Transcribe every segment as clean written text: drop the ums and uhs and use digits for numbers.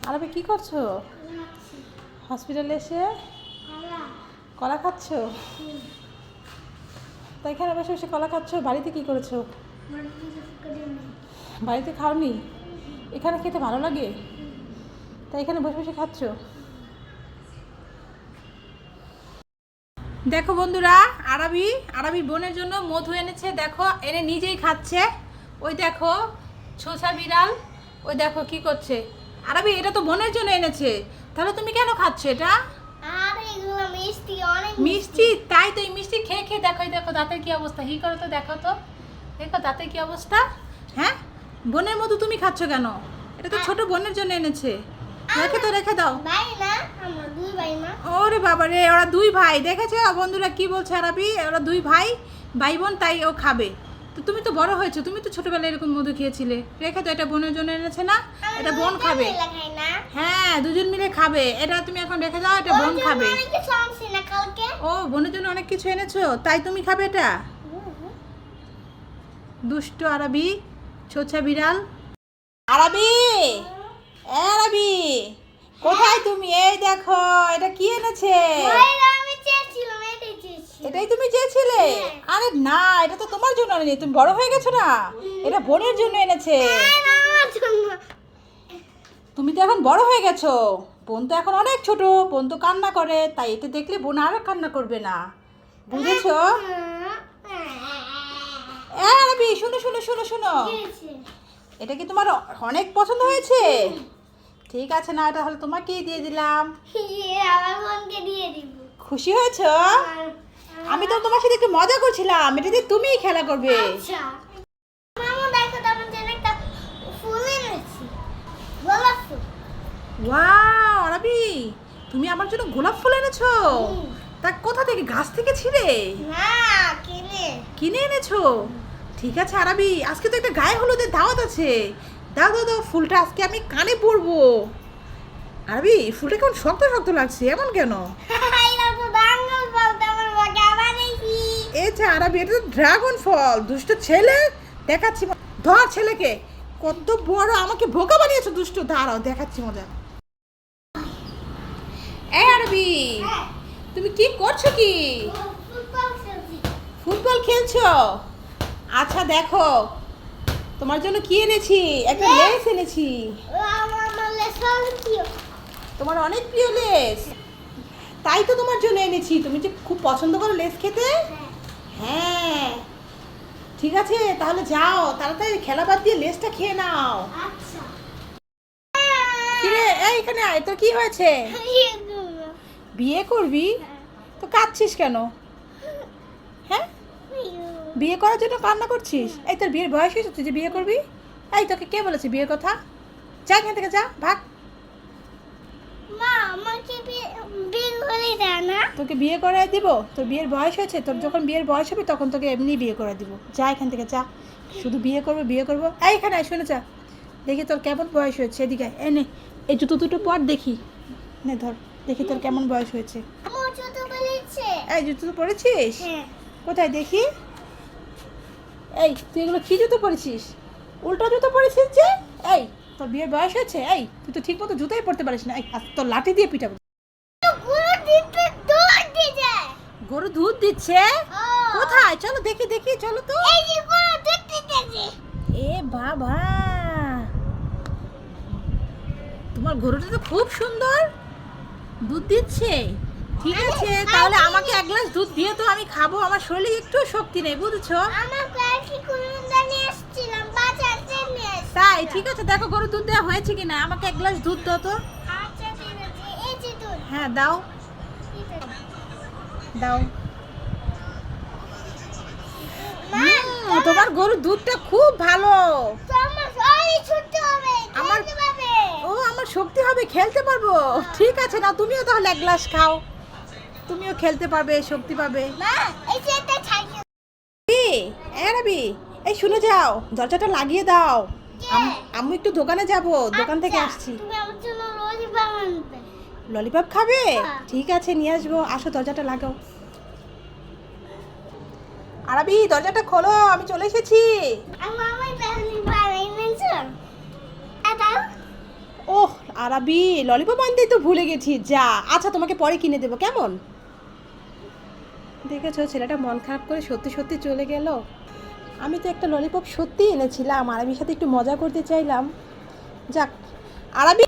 আরবে কি করছো? হসপিটালে এসে কলা খাচ্ছ? তা এখানে বসে বসে কলা খাচ্ছ? বাড়িতে কি করেছো? বাড়িতে খাওনি? এখানে খেতে ভালো লাগে তাই এখানে বসে বসে খাচ্ছ? দেখো বন্ধুরা, আরবি বোনের জন্য মধু এনেছে। দেখো, এনে নিজেই খাচ্ছে। ওই দেখো ছোছা বিড়াল, ওই দেখো কি করছে। আরবি, এটা তো বোনের জন্য এনেছে, তাহলে তুমি কেন খাচ্ছ এটা? আরে এগুলো মিষ্টি, অনেক মিষ্টি? তাই তো, এই মিষ্টি খেয়ে খেয়ে দেখো, এই দেখো দাঁতের কি অবস্থা। হি করো তো, দেখো তো, দেখো দাঁতের কি অবস্থা। হ্যাঁ, বোনের মধু তুমি খাচ্ছ কেন? এটা তো ছোট বোনের জন্য এনেছে। রেখে দাও। ভাই না, আমরা দুই ভাই না। ওরে বাবা রে, ওরা দুই ভাই। দেখেছো বন্ধুরা কি বলছে আরবি? ওরা দুই ভাই বোন, তাই ও খাবে। তো তুমি তো বড় হয়েছো, তুমি তো ছোটবেলায় এরকম মধু খেয়েছিলে। রেখে তো, এটা বোনের জন্য এনেছে না, এটা বোন খাবে। হ্যাঁ, দুজন মিলে খাবে। এটা তুমি এখন রেখে দাও, এটা বোন খাবে। ও বোনের জন্য অনেক কিছু এনেছো, তাই তুমি খাবে এটা? দুষ্ট আরবি, ছোছা বিড়াল। আরবি, আরবি কোথায় তুমি? এই দেখো, এটা কি এনেছে? এটাই তুমি চেয়েছিলে? আরে না, এটা তো তোমার জন্য আনেনি, তুমি বড় হয়ে গেছো না, এটা বোনের জন্য এনেছে। তুমি তো এখন বড় হয়ে গেছো, বোন তো এখন অনেক ছোট, বোন তো কান্না করে, তাই এটা দেখলে বোন আর কান্না করবে না, বুঝেছো? আরবি, শোনো শোনো শোনো শোনো, এটা কি তোমার অনেক পছন্দ হয়েছে? ঠিক আছে, না এটা হলে তোমাকেই দিয়ে দিলাম। খুশি হয়েছো? আমি তো তোমার সাথে একটু মজা করছিলাম, এটা দিয়ে তুমিই খেলা করবে। ওয়াও আরবি, তুমি আমার জন্য গোলাপ ফুল এনেছো? তা কোথা থেকে, গাছ থেকে ছিঁড়ে? কিনে এনেছো? ঠিক আছে আরবি, আজকে তো একটা গায়ে হলুদের দাওয়াত আছে। দাও দাও দাও, ফুলটা আজকে আমি কানে পরবো। আরবি, ফুলটা কেমন শক্ত শক্ত লাগছে, এমন কেন? এটা আরবি, এটা তো ড্রাগন ফল। দুষ্ট ছেলে, দেখাচ্ছি। ধর ছেলেকে, কত বড় আমাকে বোকা বানিয়েছো দুষ্ট। দাঁড়াও, দেখাচ্ছি মজা। এই আরবি, তুমি কি করছো? কি ফুটবল খেলছো? আচ্ছা দেখো, তোমার জন্য কি এনেছি, একটা লেস এনেছি। তোমার অনেক প্রিয় লেস, তাই তো তোমার জন্য এনেছি। তুমি যে খুব পছন্দ করো লেস খেতে। হ্যাঁ, ঠিক আছে, তাহলে যাও তাড়াতাড়ি, খেলা বাদ দিয়ে লেসটা খেয়ে নাও। কিরে, এইখানে আয়, তোর কি হয়েছে? বিয়ে করবি? তো কাঁদছিস কেন? হ্যাঁ, বিয়ে করার জন্য কান্না করছিস? এই তোর বিয়ের বয়স হয়েছে, তুই যে বিয়ে করবি? এই তোকে কে বলেছে বিয়ের কথা? যা এখান থেকে, যা, ভাগ। তোকে বিয়ে করে দিব? তোর বিয়ের বয়স হয়েছে? তোর যখন বিয়ের বয়স হবে তখন তোকে এমনি বিয়ে করে দিব। যা এখান থেকে, যা। শুধু বিয়ে করবো। এইখানে আয়, শুনে যা, দেখি তোর কেমন বয়স হয়েছে। এদিকে এনে এই জুতো দুটো পর দেখি, নে ধর, দেখি তোর কেমন বয়স হয়েছে। এই জুতো তো পরেছিস? কোথায় দেখি? এই তুই এগুলো কি জুতো পরেছিস? উল্টো জুতো পরেছিস যে। এই তোর বিয়ের বয়স হয়েছে? এই তুই তো ঠিক মতো জুতোই পরতে পারিস না। এই তোর লাঠি দিয়ে পিটাবো। গরু দুধ দিচ্ছে? কোথায়? চলো দেখি দেখি, চলো তো। এ বাবা, তোমার গরুটা তো খুব সুন্দর, দুধ দিচ্ছে। ঠিক আছে, তাহলে আমাকে এক গ্লাস দুধ দিয়ে তো, আমি খাবো। আমার শরীরে একটু শক্তি নেই, বুঝেছো? তাই ঠিক আছে, দেখো গরু দুধ দেওয়া হয়েছে কিনা, আমাকে এক গ্লাস দুধ দাও তো। হ্যাঁ দাও দাও। তোমার গরুর দুধটা খুব ভালো। আমার শক্তি হবে, খেলতে পারবো। ঠিক আছে, না তুমিও তাহলে এক গ্লাস খাও, তুমিও খেলতে পারবে, শক্তি পাবে। আরবি, এই শুনে যাও, দরজাটা লাগিয়ে দাও। আমি একটু দোকানে যাব, দোকান থেকে আসছি। ললিপপ খাবে? ঠিক আছে, নিয়ে আসবো। আসো, দরজাটা লাগাও। আরবি, দরজাটা খোলো, আমি চলে এসেছি। ওহ, আরাবি ললিপপ আনতেই তো ভুলে গেছি, যা। আচ্ছা তোমাকে পরে কিনে দেবো, কেমন? দেখেছো ছেলেটা মন খারাপ করে সত্যি সত্যি চলে গেল। আমি তো একটা ললিপপ সত্যি এনেছিলাম, আরাবির সাথে একটু মজা করতে চাইলাম। যাক, আরাবি,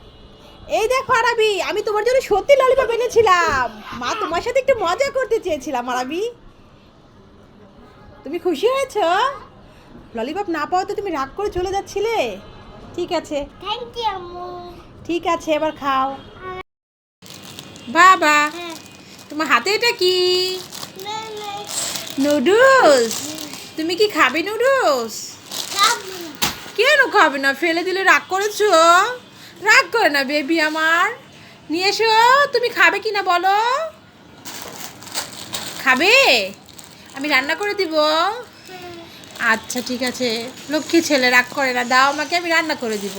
এই দেখো আরাবি, আমি তোমার জন্য সত্যি ললিপপ এনেছিলাম। মা তোমার সাথে একটু মজা করতে চেয়েছিলাম আরাবি। তুমি খুশি হয়েছো? ললিপপ না পাওয়াতে তুমি রাগ করে চলে যাচ্ছিলে। ঠিক আছে, থ্যাংক ইউ আম্মু। ঠিক আছে, এবার খাও। বাবা হ্যাঁ, তোমার হাতে এটা কি? না না নুডলস। তুমি কি খাবে নুডলস? খাবো না। কেন খাবে না? ফেলে দিলে রাগ করেছো? রাগ করে না বেবি আমার। নিয়ে এসো, তুমি খাবে কি না বলো? খাবে? আমি রান্না করে দিব। হ্যাঁ। আচ্ছা ঠিক আছে, লক্ষ্মী ছেলে রাগ করে না, দাও আমাকে, আমি রান্না করে দিব।